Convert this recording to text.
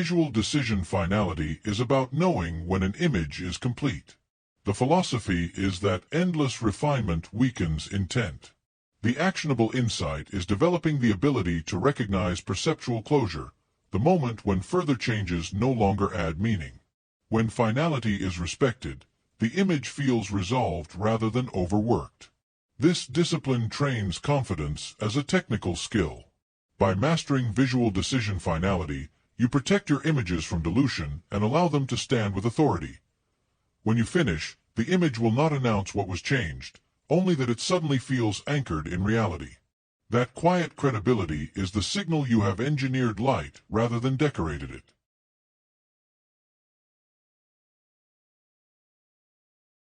Visual decision finality is about knowing when an image is complete. The philosophy is that endless refinement weakens intent. The actionable insight is developing the ability to recognize perceptual closure, the moment when further changes no longer add meaning. When finality is respected, the image feels resolved rather than overworked. This discipline trains confidence as a technical skill. By mastering visual decision finality, you protect your images from dilution and allow them to stand with authority. When you finish, the image will not announce what was changed, only that it suddenly feels anchored in reality. That quiet credibility is the signal you have engineered light rather than decorated it.